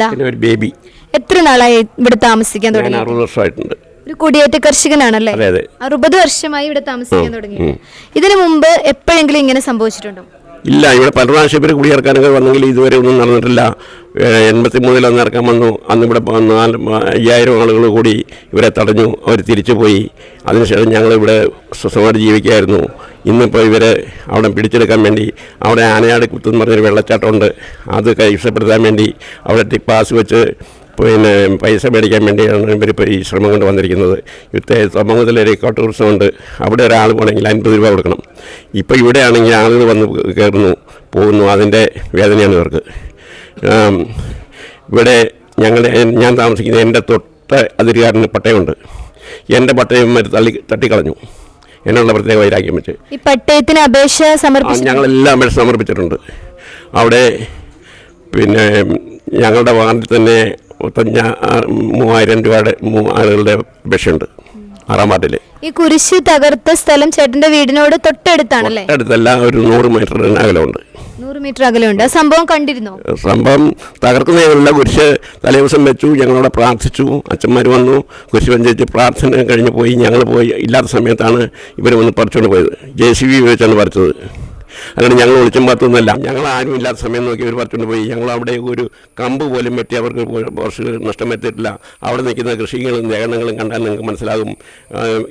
ഒരു ബേബി. എത്ര നാളായി ഇവിടെ താമസിക്കാൻ തുടങ്ങി? 60 വർഷമായിട്ടുണ്ട്. ഒരു കുടിയേറ്റ കർഷകനാണല്ലേ? 60 വർഷമായി ഇവിടെ താമസിക്കാൻ തുടങ്ങി. ഇതിനു മുമ്പ് എപ്പോഴെങ്കിലും ഇങ്ങനെ സംഭവിച്ചിട്ടുണ്ടോ? ഇല്ല, ഇവിടെ പല പ്രാവശ്യം ഇവർ കുടിയിറക്കാനൊക്കെ വന്നെങ്കിൽ ഇതുവരെ ഒന്നും നടന്നിട്ടില്ല. 83 അന്ന് ഇറക്കാൻ വന്നു. അന്ന് ഇവിടെ 5000 ആളുകൾ കൂടി ഇവരെ തടഞ്ഞു. അവർ തിരിച്ചു പോയി. അതിനുശേഷം ഞങ്ങളിവിടെ സ്വസ്ഥമായിട്ട് ജീവിക്കുകയായിരുന്നു. ഇന്നിപ്പോൾ ഇവരെ അവിടെ പിടിച്ചെടുക്കാൻ വേണ്ടി അവിടെ ആനയാട് കുത്തെന്ന് പറഞ്ഞൊരു വെള്ളച്ചാട്ടമുണ്ട്, അത് കൈവശപ്പെടുത്താൻ വേണ്ടി അവിടെ ടിപ്പാസ് വെച്ച് പിന്നെ പൈസ മേടിക്കാൻ വേണ്ടിയാണ് ഇവരിപ്പോൾ ഈ ശ്രമം കൊണ്ട് വന്നിരിക്കുന്നത്. ഇവിടുത്തെ സമൂഹത്തിലൊരു ഇക്കോ ടൂറിസമുണ്ട്, അവിടെ ഒരാൾ പോകണമെങ്കിൽ 50 രൂപ കൊടുക്കണം. ഇപ്പോൾ ഇവിടെ ആണെങ്കിൽ ആളുകൾ വന്ന് കയറുന്നു പോകുന്നു, അതിൻ്റെ വേദനയാണ് ഇവർക്ക്. ഇവിടെ ഞാൻ താമസിക്കുന്ന എൻ്റെ തൊട്ട അതിരുകാരന് പട്ടയമുണ്ട്. എൻ്റെ പട്ടയം തട്ടിക്കളഞ്ഞു എന്നുള്ള പ്രത്യേക വൈരാഗ്യം വെച്ച്. ഈ പട്ടയത്തിന് അപേക്ഷ ഞങ്ങളെല്ലാം അപേക്ഷ സമർപ്പിച്ചിട്ടുണ്ട്. അവിടെ പിന്നെ ഞങ്ങളുടെ വാർഡിൽ തന്നെ 3000 രൂപയുടെ ആളുകളുടെ അപേക്ഷയുണ്ട് 6-ാം വാർഡിൽ. ഈ കുരിശ് തകർത്ത സ്ഥലം ചേട്ടന്റെ വീടിനോട് തൊട്ടടുത്താണല്ലേ? അടുത്തല്ല, ഒരു 100 മീറ്റർ അകലമുണ്ട്. 100 മീറ്റർ അകലമുണ്ട്. സംഭവം കണ്ടിരുന്നോ? സംഭവം തകർക്കുന്നതിനുള്ള കുരിശ് തലേദിവസം വെച്ചു. ഞങ്ങളവിടെ പ്രാർത്ഥിച്ചു. അച്ഛന്മാർ വന്നു, കുരിശ് വെച്ച് പ്രാർത്ഥന കഴിഞ്ഞ് പോയി. ഞങ്ങൾ പോയി ഇല്ലാത്ത സമയത്താണ് ഇവർ വന്ന് പറിച്ചുകൊണ്ട് പോയത്. JCB വെച്ചാണ് പറിച്ചത്. അങ്ങനെ ഞങ്ങൾ ഒളിച്ചും പാത്തൊന്നുമല്ല. ഞങ്ങൾ ആരും ഇല്ലാത്ത സമയം നോക്കി അവർ പറിച്ചുകൊണ്ട് പോയി. ഞങ്ങൾ അവിടെ ഒരു കമ്പ് പോലും വെട്ടി അവർക്ക് കുറച്ച് നഷ്ടം വരുത്തിയിട്ടില്ല. അവിടെ നിൽക്കുന്ന കൃഷികളും ലേഖനങ്ങളും കണ്ടാൽ നിങ്ങൾക്ക് മനസ്സിലാകും.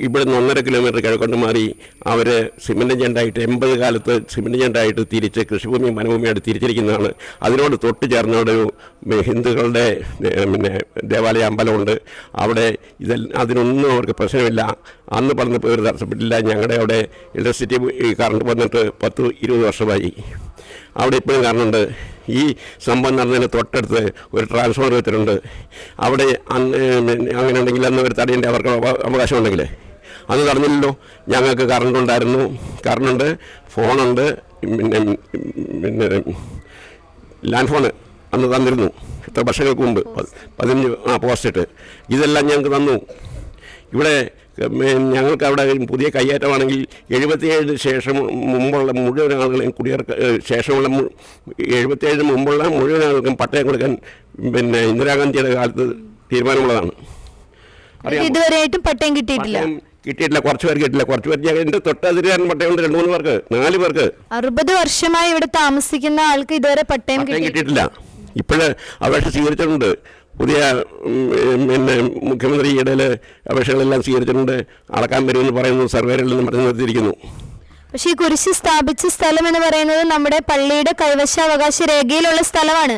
ഇവിടെ നിന്ന് 1.5 കിലോമീറ്റർ കിഴക്കോട്ട് മാറി അവർ സിമൻറ്റ് ജെൻഡായിട്ട് 80 കാലത്ത് സിമൻറ്റ് ജെൻഡായിട്ട് തിരിച്ച് കൃഷിഭൂമി വനഭൂമിയായിട്ട് തിരിച്ചിരിക്കുന്നതാണ്. അതിനോട് തൊട്ട് ചേർന്നവിടെ ഹിന്ദുക്കളുടെ പിന്നെ ദേവാലയ അമ്പലമുണ്ട്. അവിടെ അതിനൊന്നും അവർക്ക് പ്രശ്നമില്ല. അന്ന് പറഞ്ഞപ്പോൾ ഒരു തടസ്സപ്പെട്ടില്ല. ഞങ്ങളുടെ അവിടെ ഇലക്ട്രിസിറ്റി കറണ്ട് വന്നിട്ട് 10-20 വർഷമായി. അവിടെ ഇപ്പോഴും കാണുന്നുണ്ട്. ഈ സംഭവം നടന്നതിന് തൊട്ടടുത്ത് ഒരു ട്രാൻസ്ഫോമർ വെച്ചിട്ടുണ്ട്. അവിടെ അങ്ങനെ ഉണ്ടെങ്കിൽ അന്ന് ഒരു തടയേണ്ട അവർക്ക് അവകാശമുണ്ടെങ്കിൽ അന്ന് തടഞ്ഞില്ലല്ലോ. ഞങ്ങൾക്ക് കറണ്ടുണ്ട്, ഫോണുണ്ട്, പിന്നെ ലാൻഡ് ഫോണ് അന്ന് തന്നിരുന്നു. എത്ര വർഷങ്ങൾക്ക് മുമ്പ് 15 പോസ്റ്റിട്ട് ഇതെല്ലാം ഞങ്ങൾക്ക് തന്നു. ഇവിടെ ഞങ്ങൾക്ക് അവിടെ പുതിയ കയ്യേറ്റമാണെങ്കിൽ 77 ശേഷം മുമ്പുള്ള മുഴുവൻ ആളുകളെയും ശേഷമുള്ള 77 മുമ്പുള്ള മുഴുവൻ ആളുകൾക്കും പട്ടയം കൊടുക്കാൻ പിന്നെ ഇന്ദിരാഗാന്ധിയുടെ കാലത്ത് തീരുമാനമുള്ളതാണ്. ഇതുവരെയായിട്ടും പട്ടയം കിട്ടിയിട്ടില്ല. കുറച്ച് പേർക്ക് കിട്ടില്ല. കുറച്ച് പേർക്ക് എൻ്റെ തൊട്ടതിരുകാരൻ പട്ടയമുണ്ട്, 2-3 പേർക്ക്, 4 പേർക്ക്. 60 വർഷമായി ഇവിടെ താമസിക്കുന്ന ആൾക്ക് ഇതുവരെ പട്ടയം കിട്ടിയിട്ടില്ല. ഇപ്പോഴ് അപേക്ഷ സ്വീകരിച്ചിട്ടുണ്ട്. പുതിയ പിന്നെ മുഖ്യമന്ത്രി ഇടയിൽ അപേക്ഷകളെല്ലാം സ്വീകരിച്ചിട്ടുണ്ട്. അളക്കാൻ വരുമെന്ന് പറയുന്നു, സർവേറിൽ നിന്ന് പറഞ്ഞു നിർത്തിയിരിക്കുന്നു. പക്ഷേ ഈ കുരിശ് സ്ഥാപിച്ച സ്ഥലം എന്ന് പറയുന്നത് നമ്മുടെ പള്ളിയുടെ കൈവശാവകാശ രേഖയിലുള്ള സ്ഥലമാണ്.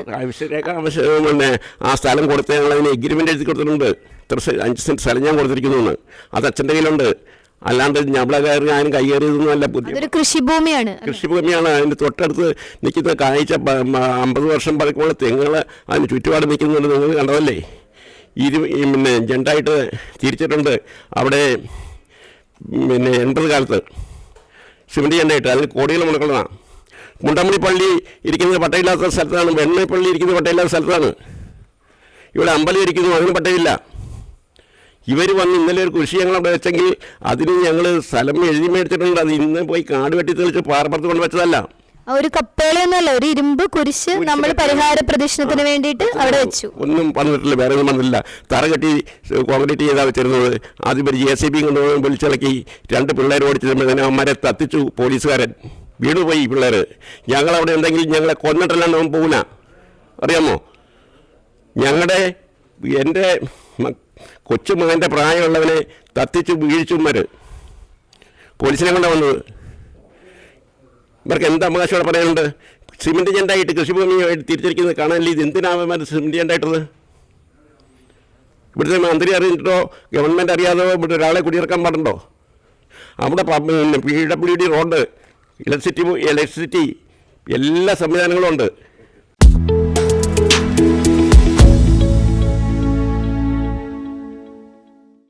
പിന്നെ ആ സ്ഥലം കൊടുത്ത് ഞങ്ങൾ അതിന് എഗ്രിമെൻ്റ് എഴുതി കൊടുത്തിട്ടുണ്ട്. 5 സെൻറ്റ് സ്ഥലം ഞാൻ കൊടുത്തിരിക്കുന്നു. അത് അച്ഛൻ്റെ കയ്യിലുണ്ട്. അല്ലാണ്ട് ഞമ്മളെ കയറി ആരും കയ്യേറിയതൊന്നും അല്ല. പുതിയ കൃഷിഭൂമിയാണ്. അതിൻ്റെ തൊട്ടടുത്ത് നിൽക്കുന്ന കാഴ്ച 50 വർഷം പഴക്കമുള്ള തെങ്ങുകൾ അതിന് ചുറ്റുപാട് നിൽക്കുന്നുണ്ട്. നിങ്ങൾ കണ്ടതല്ലേ? പിന്നെ ജെൻഡായിട്ട് തിരിച്ചിട്ടുണ്ട്. അവിടെ പിന്നെ 80 കാലത്ത് സിമൻറ്റ് ജെൻഡായിട്ട് അതിന് കോടികൾ മുടക്കുന്നതാണ്. മുണ്ടമണി പള്ളി ഇരിക്കുന്നത് പട്ടയില്ലാത്ത സ്ഥലത്താണ്. വെണ്ണപ്പള്ളി ഇരിക്കുന്നത് പട്ടയില്ലാത്ത സ്ഥലത്താണ്. ഇവിടെ അമ്പലം ഇരിക്കുന്നു, അതിന് പട്ടയില്ല. ഇവർ വന്ന് ഇന്നലെ ഒരു കൃഷി ഞങ്ങളവിടെ വെച്ചെങ്കിൽ അതിന് ഞങ്ങൾ സ്ഥലം എഴുതി മേടിച്ചിട്ടുണ്ട്. അത് ഇന്ന് പോയി കാട് വെട്ടി തെളിച്ച് പാറപ്പുറത്ത് കൊണ്ട് വെച്ചതല്ല. ഒരു കപ്പേളയൊന്നുമല്ല, ഒരു ഇരുമ്പ് കുരിശ് നമ്മൾ പരിഹാര പ്രദർശനത്തിന് വേണ്ടിയിട്ട് അവിടെ വെച്ചു. ഒന്നും പറഞ്ഞിട്ടില്ല, വേറെ ഒന്നും പറഞ്ഞില്ല. തറ കെട്ടി കോൺക്രീറ്റ് ചെയ്താണ് വെച്ചിരുന്നത്. ആദ്യം ഒരു JCB കൊണ്ട് വിളിച്ചിളക്കി 2 പിള്ളേർ ഓടിച്ചിരുമ്പോൾ അവന്മാരെ തത്തിച്ചു പോലീസുകാരൻ. വീണുപോയി പിള്ളേർ. ഞങ്ങളവിടെ ഉണ്ടെങ്കിൽ ഞങ്ങളെ കൊന്നിട്ടല്ലാണ്ട് അവൻ പോകില്ല, അറിയാമോ? എൻ്റെ കൊച്ചുമകൻ്റെ പ്രായമുള്ളവനെ തത്തിച്ചു വീഴ്ചുമാർ പോലീസിനെ കൊണ്ടാണ് വന്നത്. ഇവർക്ക് എന്ത് അവകാശം പറയാനുണ്ട്? സിമൻറ്റ് ജെൻഡായിട്ട് കൃഷിഭൂമിയായിട്ട് തിരിച്ചിരിക്കുന്നത് കാണാനില്ല. ഇത് എന്തിനാണ് സിമൻറ്റ് ജെൻഡായിട്ടത്? ഇവിടുത്തെ മന്ത്രി അറിഞ്ഞിട്ടോ ഗവൺമെൻറ് അറിയാതോ ഇവിടെ ഒരാളെ കുടിയിറക്കാൻ പാടുണ്ടോ? അവിടെ പിന്നെ PWD റോഡ്, ഇലക്ട്രിസിറ്റി എല്ലാ സംവിധാനങ്ങളും ഉണ്ട്.